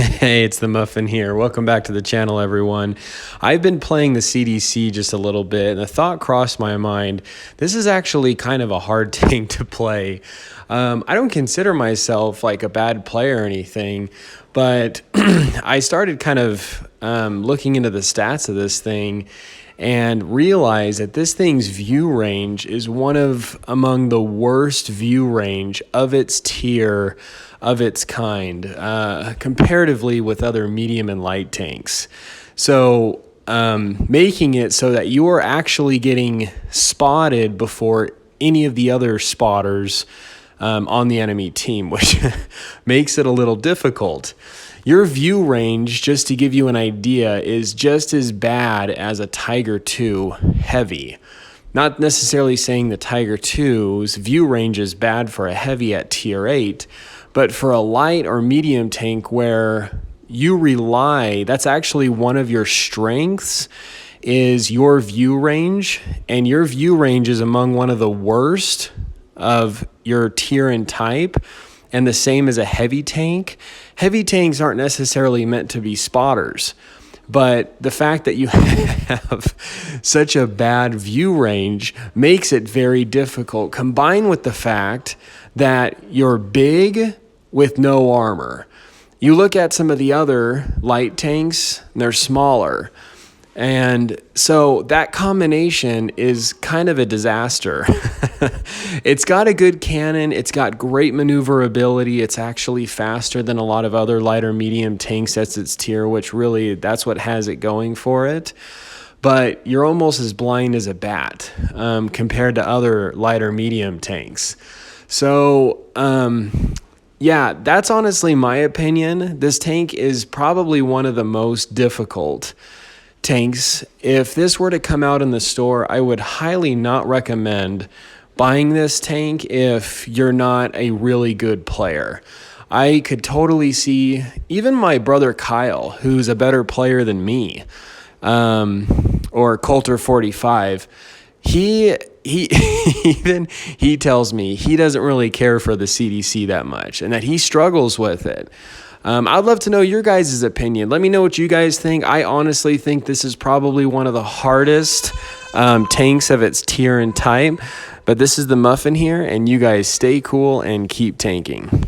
Hey, it's the Muffin here. Welcome back to the channel, everyone. I've been playing the CDC just a little bit, and the thought crossed my mind, this is actually kind of a hard tank to play. I don't consider myself like a bad player or anything, but I started kind of looking into the stats of this thing and realized that this thing's view range is one of among the worst view range of its tier of its kind, comparatively with other medium and light tanks. So making it so that you are actually getting spotted before any of the other spotters on the enemy team, which makes it a little difficult. Your view range, just to give you an idea, is just as bad as a Tiger II heavy. Not necessarily saying the Tiger II's view range is bad for a heavy at tier 8, but for a light or medium tank where you rely, that's actually one of your strengths, is your view range, and your view range is among one of the worst of your tier and type, and the same as a heavy tank. Heavy tanks aren't necessarily meant to be spotters, but the fact that you have such a bad view range makes it very difficult, combined with the fact that you're big with no armor. You look at some of the other light tanks, and they're smaller. And so that combination is kind of a disaster. It's got a good cannon. It's got great maneuverability. It's actually faster than a lot of other lighter medium tanks. That's its tier, which really, that's what has it going for it. But you're almost as blind as a bat compared to other lighter medium tanks. So, yeah, that's honestly my opinion. This tank is probably one of the most difficult tanks. If this were to come out in the store, I would highly not recommend buying this tank if you're not a really good player. I could totally see even my brother Kyle, who's a better player than me, or Coulter 45, he tells me he doesn't really care for the CDC that much and that he struggles with it. I'd love to know your guys' opinion. Let me know what you guys think. I honestly think this is probably one of the hardest tanks of its tier and type. But this is the Muffin here, and you guys stay cool and keep tanking.